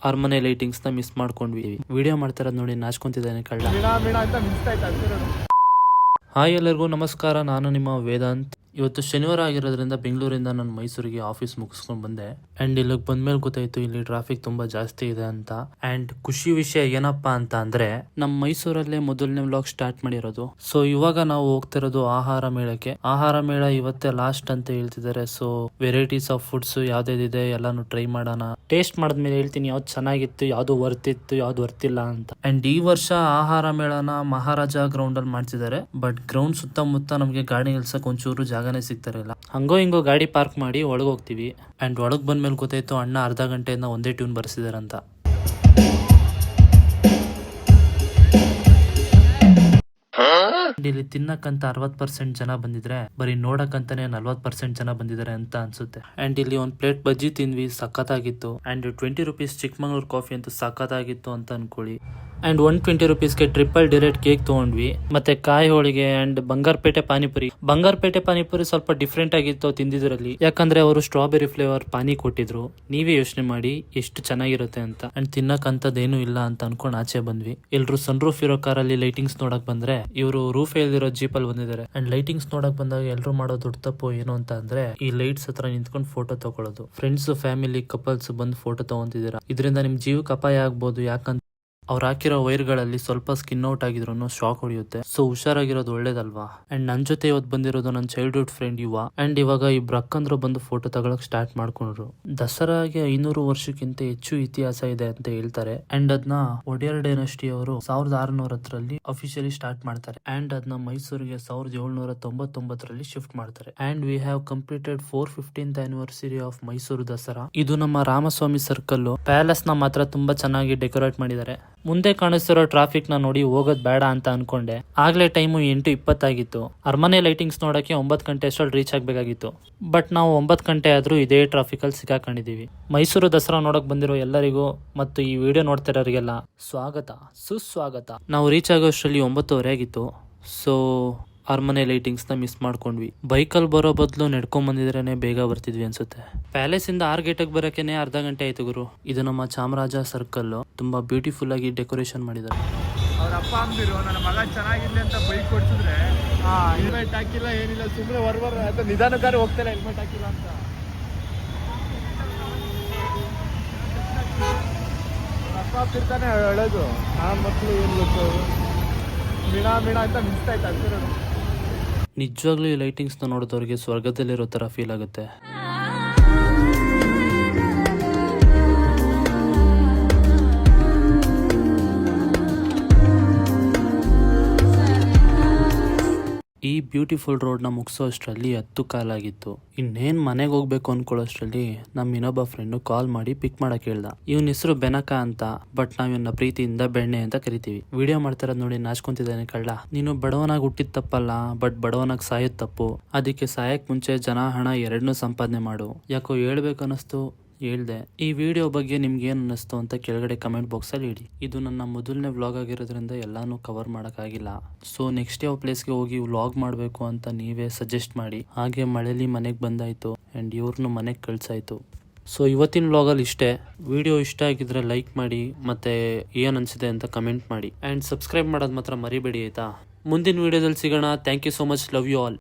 ಅರಮನೆ ಲೈಟಿಂಗ್ಸ್ ನ ಮಿಸ್ ಮಾಡ್ಕೊಂಡ್ವಿ. ವಿಡಿಯೋ ಮಾಡ್ತಾರದ್ ನೋಡಿ ನಾಚ್ಕೊಂತಿದ್ದಾನೆ ಕಳ್ಳ. ಹಾಯ್ ಎಲ್ಲರಿಗೂ ನಮಸ್ಕಾರ, ನಾನು ನಿಮ್ಮ ವೇದಾಂತ್. ಇವತ್ತು ಶನಿವಾರ ಆಗಿರೋದ್ರಿಂದ ಬೆಂಗಳೂರಿಂದ ನಾನು ಮೈಸೂರಿಗೆ ಆಫೀಸ್ ಮುಗಿಸ್ಕೊಂಡು ಬಂದೆ. ಅಂಡ್ ಇಲ್ಲಿಗೆ ಬಂದ್ಮೇಲೆ ಗೊತ್ತಾಯ್ತು ಇಲ್ಲಿ ಟ್ರಾಫಿಕ್ ತುಂಬಾ ಜಾಸ್ತಿ ಇದೆ ಅಂತ. ಅಂಡ್ ಖುಷಿ ವಿಷಯ ಏನಪ್ಪಾ ಅಂತ ಅಂದ್ರೆ ನಮ್ಮ ಮೈಸೂರಲ್ಲೇ ಮೊದಲನೇ ವ್ಲಾಗ್ ಸ್ಟಾರ್ಟ್ ಮಾಡಿರೋದು. ಸೊ ಇವಾಗ ನಾವು ಹೋಗ್ತಿರೋದು ಆಹಾರ ಮೇಳಕ್ಕೆ. ಆಹಾರ ಮೇಳ ಇವತ್ತೇ ಲಾಸ್ಟ್ ಅಂತ ಹೇಳ್ತಿದ್ದಾರೆ. ಸೊ ವೆರೈಟೀಸ್ ಆಫ್ ಫುಡ್ಸ್ ಯಾವ್ದಿದೆ ಎಲ್ಲಾನು ಟ್ರೈ ಮಾಡೋಣ. ಟೇಸ್ಟ್ ಮಾಡಿದ್ಮೇಲೆ ಹೇಳ್ತೀನಿ ಯಾವ್ದು ಚೆನ್ನಾಗಿತ್ತು, ಯಾವ್ದು ವರ್ತ್ ಇತ್ತು, ಯಾವ್ದು ವರ್ತಿಲ್ಲ ಅಂತ. ಅಂಡ್ ಈ ವರ್ಷ ಆಹಾರ ಮೇಳನ ಮಹಾರಾಜ ಗ್ರೌಂಡ್ ಅಲ್ಲಿ ಮಾಡ್ತಿದ್ದಾರೆ. ಬಟ್ ಗ್ರೌಂಡ್ ಸುತ್ತಮುತ್ತ ನಮಗೆ ಗಾಡಿ ನಿಲ್ಸಕ್ ಒಂಚೂರು ಜಾಗನೇ ಸಿಗ್ತಾರಿಲ್ಲ. ಹಂಗೋ ಹಿಂಗೋ ಗಾಡಿ ಪಾರ್ಕ್ ಮಾಡಿ ಒಳಗೆ ಹೋಗ್ತೀವಿ. ಅಂಡ್ ಒಳಗ್ ಬಂದ್ಮೇಲೆ ಗೊತ್ತಾಯ್ತು ಅಣ್ಣ ಅರ್ಧ ಗಂಟೆಯಿಂದ ಒಂದೇ ಟ್ಯೂನ್ ಬರ್ಸಿದಾರಂತ. ಇಲ್ಲಿ ತಿನ್ನಕ್ಕಂತ 60% ಜನ ಬಂದಿದ್ರೆ ಬರೀ ನೋಡಕ್ಕಂತಾನೆ 40% ಜನ ಬಂದಿದ್ದಾರೆ ಅಂತ ಅನ್ಸುತ್ತೆ. ಅಂಡ್ ಇಲ್ಲಿ ಒಂದ್ ಪ್ಲೇಟ್ ಬಜ್ಜಿ ತಿಂದ್ವಿ, ಸಖತ್ತಾಗಿತ್ತು. ಅಂಡ್ 20 ರೂಪೀಸ್ ಚಿಕ್ಕಮಂಗ್ಳೂರ್ ಕಾಫಿ ಅಂತೂ ಸಖತ್ತಾಗಿತ್ತು ಅಂತ ಅನ್ಕೊಳ್ಳಿ. ಅಂಡ್ 120 ರೂಪೀಸ್ಗೆ ಟ್ರಿಪಲ್ ಡಿರೆಕ್ಟ್ ಕೇಕ್ ತಗೊಂಡ್ವಿ, ಮತ್ತೆ ಕಾಯಿ ಹೋಳಿಗೆ ಅಂಡ್ ಬಂಗಾರಪೇಟೆ ಪಾನಿಪುರಿ ಸ್ವಲ್ಪ ಡಿಫ್ರೆಂಟ್ ಆಗಿತ್ತು ತಿಂದಿದ್ರಲ್ಲಿ. ಯಾಕಂದ್ರೆ ಅವರು ಸ್ಟ್ರಾಬೆರಿ ಫ್ಲೇವರ್ ಪಾನಿ ಕೊಟ್ಟಿದ್ರು. ನೀವೇ ಯೋಚನೆ ಮಾಡಿ ಎಷ್ಟು ಚೆನ್ನಾಗಿರುತ್ತೆ ಅಂತ. ಅಂಡ್ ತಿನ್ನಕ್ಕಂತದ್ದೇನು ಇಲ್ಲ ಅಂತ ಅನ್ಕೊಂಡ್ ಆಚೆ ಬಂದ್ವಿ. ಎಲ್ರು ಸನ್ ರೂಫ್ ಇರೋ ಕಾರಲ್ಲಿ ಲೈಟಿಂಗ್ಸ್ ನೋಡಕ್ ಬಂದ್ರೆ ಇವರು ರೂಫ್ ಇರೋ ಜೀಪ್ ಅಲ್ಲಿ ಬಂದಿದ್ದಾರೆ. ಅಂಡ್ ಲೈಟಿಂಗ್ಸ್ ನೋಡಕ್ ಬಂದಾಗ ಎಲ್ರು ಮಾಡೋ ದೊಡ್ಡ ತಪ್ಪು ಏನು ಅಂತ ಅಂದ್ರೆ ಈ ಲೈಟ್ಸ್ ಹತ್ರ ನಿಂತ್ಕೊಂಡು ಫೋಟೋ ತಗೊಳ್ಳೋದು. ಫ್ರೆಂಡ್ಸ್, ಫ್ಯಾಮಿಲಿ, ಕಪಲ್ಸ್ ಬಂದು ಫೋಟೋ ತಗೊಂತಿದ್ದೀರಾ. ಇದರಿಂದ ನಿಮ್ ಜೀವಕ್ಕೆ ಅಪಾಯ ಆಗ್ಬೋದು. ಯಾಕಂತ ಅವ್ರು ಹಾಕಿರೋ ವೈರ್ಗಳಲ್ಲಿ ಸ್ವಲ್ಪ ಸ್ಕಿನ್ ಔಟ್ ಆಗಿದ್ರು ಶಾಕ್ ಹೊಡೆಯುತ್ತೆ. ಸೊ ಹುಷಾರಾಗಿರೋದು ಒಳ್ಳೇದಲ್ವಾ. ಅಂಡ್ ನನ್ ಜೊತೆ ಇವತ್ತು ಬಂದಿರೋದು ನನ್ನ ಚೈಲ್ಡ್ಹುಡ್ ಫ್ರೆಂಡ್ ಯುವ. ಅಂಡ್ ಇವಾಗ ಇಬ್ರು ಅಕ್ಕಂದ್ರು ಬಂದು ಫೋಟೋ ತಗೊಳಕ್ ಸ್ಟಾರ್ಟ್ ಮಾಡ್ಕೊಂಡ್ರು. ದಸರಾಗೆ 500 ವರ್ಷಕ್ಕಿಂತ ಹೆಚ್ಚು ಇತಿಹಾಸ ಇದೆ ಅಂತ ಹೇಳ್ತಾರೆ. ಅಂಡ್ ಅದನ್ನ ಒಡೆಯರ್ ಡೈನಸ್ಟಿ ಅವರು 1600 ಅಫಿಷಿಯಲಿ ಸ್ಟಾರ್ಟ್ ಮಾಡ್ತಾರೆ. ಅಂಡ್ ಅದನ್ನ ಮೈಸೂರಿಗೆ 1799 ಶಿಫ್ಟ್ ಮಾಡ್ತಾರೆ. And we have completed 415th anniversary of Mysuru Dasara. ಇದು ನಮ್ಮ ರಾಮಸ್ವಾಮಿ ಸರ್ಕಲ್. ಪ್ಯಾಲೇಸ್ ನ ಮಾತ್ರ ತುಂಬಾ ಚೆನ್ನಾಗಿ ಡೆಕೋರೇಟ್ ಮಾಡಿದ್ದಾರೆ. ಮುಂದೆ ಕಾಣಿಸ್ತಿರೋ ಟ್ರಾಫಿಕ್ ನ ನೋಡಿ ಹೋಗೋದ್ ಬೇಡ ಅಂತ ಅನ್ಕೊಂಡೆ. ಆಗ್ಲೇ ಟೈಮು 8:20 ಆಗಿತ್ತು. ಅರಮನೆ ಲೈಟಿಂಗ್ಸ್ ನೋಡಕ್ಕೆ 9 ಗಂಟೆ ಅಷ್ಟರಲ್ಲಿ ರೀಚ್ ಆಗ್ಬೇಕಾಗಿತ್ತು. ಬಟ್ ನಾವು 9 ಗಂಟೆ ಆದ್ರೂ ಇದೇ ಟ್ರಾಫಿಕ್ ಅಲ್ಲಿ ಸಿಕ್ಕಾಕೊಂಡಿದೀವಿ. ಮೈಸೂರು ದಸರಾ ನೋಡಕ್ ಬಂದಿರೋ ಎಲ್ಲರಿಗೂ ಮತ್ತು ಈ ವಿಡಿಯೋ ನೋಡ್ತಿರೋರಿಗೆಲ್ಲ ಸ್ವಾಗತ, ಸುಸ್ವಾಗತ. ನಾವು ರೀಚ್ ಆಗೋಷ್ಟರಲ್ಲಿ 9:30 ಆಗಿತ್ತು. ಸೊ ಅರಮನೆ ಲೈಟಿಂಗ್ಸ್ ನ ಮಿಸ್ ಮಾಡ್ಕೊಂಡ್ವಿ. ಬೈಕಲ್ಲಿ ಬರೋ ಬದಲು ನಡ್ಕೊಂಡ್ ಬಂದಿದ್ರೇನೆ ಬೇಗ ಬರ್ತಿದ್ವಿ ಅನ್ಸುತ್ತೆ. ಪ್ಯಾಲೇಸ್ ಇಂದ 6 ಗೇಟಿಗೆ ಬರೋಕೆನೆ ಅರ್ಧ ಗಂಟೆ ಆಯ್ತು ಗುರು. ಇದು ನಮ್ಮ ಚಾಮರಾಜ ಸರ್ಕಲ್. ತುಂಬಾ ಬ್ಯೂಟಿಫುಲ್ ಆಗಿ ಡೆಕೋರೇಷನ್ ಮಾಡಿದ್ದಾರೆ. ಅವ್ರ ಅಪ್ಪ ಅಂದಿರು ನನ್ನ ಮಗ ಚೆನ್ನಾಗಿರ್ಲಿ ಅಂತ ಬೈಕ್ ಕೊಡ್ಸಿದ್ರೆ ಹೆಲ್ಮೆಟ್ ಹಾಕಿಲ್ಲ, ಏನಿಲ್ಲ, ಸುಮ್ಮನೆ ಹೊರಬರ ನಿಧಾನಕ್ಕಾರೆ ಹೋಗ್ತಾರೆ ಹೆಲ್ಮೆಟ್ ಹಾಕಿಲ್ಲ ಅಂತ. ಅಪ್ಪ ತಿರ್ತಾನೆ ಹೇಳೋದು, ನಾನು ಮಕ್ಕಳು ಏನು ಗೊತ್ತು ಮೀಣ ಅಂತ ಮಿಸ್ತಾ ಇತ್ತು ಅಂತಿರೋದು. ನಿಜವಾಗ್ಲೂ ಈ ಲೈಟಿಂಗ್ಸ್ ನ ನೋಡಿದವ್ರಿಗೆ ಸ್ವರ್ಗದಲ್ಲಿರೋ ತರ ಫೀಲ್ ಆಗುತ್ತೆ. ಈ ಬ್ಯೂಟಿಫುಲ್ ರೋಡ್ ನ ಮುಗಿಸೋ ಅಷ್ಟರಲ್ಲಿ 10 ಕಾಲಾಗಿತ್ತು. ಇನ್ನೇನ್ ಮನೆಗೆ ಹೋಗ್ಬೇಕು ಅನ್ಕೊಳ್ಳೋಷ್ಟ್ರಲ್ಲಿ ನಮ್ ಇನ್ನೊಬ್ಬ ಫ್ರೆಂಡ್ ಕಾಲ್ ಮಾಡಿ ಪಿಕ್ ಮಾಡಕ್ ಹೇಳ್ದ. ಇವನ್ ಹೆಸರು ಬೆನಕ ಅಂತ. ಬಟ್ ನಾವ್ ಇವನ್ನ ಪ್ರೀತಿಯಿಂದ ಬೆಣ್ಣೆ ಅಂತ ಕರಿತೀವಿ. ವಿಡಿಯೋ ಮಾಡ್ತಾರದ್ ನೋಡಿ ನಾಚ್ಕೊಂತಿದ್ದಾನೆ ಕಳ್ಳ. ನೀನು ಬಡವನಾಗ್ ಹುಟ್ಟಿದ ತಪ್ಪಲ್ಲ, ಬಟ್ ಬಡವನಾಗ್ ಸಾಯೋದ್ ತಪ್ಪು. ಅದಕ್ಕೆ ಸಾಯಕ್ ಮುಂಚೆ ಜನ ಹಣ ಎರಡನ್ನೂ ಸಂಪಾದನೆ ಮಾಡು. ಯಾಕೋ ಹೇಳ್ಬೇಕನ್ನಿಸ್ತು, ಹೇಳ್ದೆ. ಈ ವಿಡಿಯೋ ಬಗ್ಗೆ ನಿಮ್ಗೆ ಏನ್ ಅನ್ನಿಸ್ತು ಅಂತ ಕೆಳಗಡೆ ಕಮೆಂಟ್ ಬಾಕ್ಸ್ ಅಲ್ಲಿ ಇಡಿ. ಇದು ನನ್ನ ಮೊದಲನೇ ವ್ಲಾಗ್ ಆಗಿರೋದ್ರಿಂದ ಎಲ್ಲಾನು ಕವರ್ ಮಾಡಕ್ ಆಗಿಲ್ಲ. ಸೊ ನೆಕ್ಸ್ಟ್ ಯಾವ ಪ್ಲೇಸ್ಗೆ ಹೋಗಿ ವ್ಲಾಗ್ ಮಾಡ್ಬೇಕು ಅಂತ ನೀವೇ ಸಜೆಸ್ಟ್ ಮಾಡಿ. ಹಾಗೆ ಮಳೆಲಿ ಮನೆಗ್ ಬಂದಾಯ್ತು ಅಂಡ್ ಇವ್ರನ್ನು ಮನೆಗ್ ಕಳ್ಸಾಯ್ತು. ಸೊ ಇವತ್ತಿನ ವ್ಲಾಗಲ್ಲಿ ಇಷ್ಟೇ. ವಿಡಿಯೋ ಇಷ್ಟ ಆಗಿದ್ರೆ ಲೈಕ್ ಮಾಡಿ, ಮತ್ತೆ ಏನ್ ಅನ್ಸಿದೆ ಅಂತ ಕಮೆಂಟ್ ಮಾಡಿ. ಅಂಡ್ ಸಬ್ಸ್ಕ್ರೈಬ್ ಮಾಡೋದು ಮಾತ್ರ ಮರಿಬೇಡಿ ಆಯ್ತಾ. ಮುಂದಿನ ವಿಡಿಯೋದಲ್ಲಿ ಸಿಗೋಣ. Thank you so much. Love you all.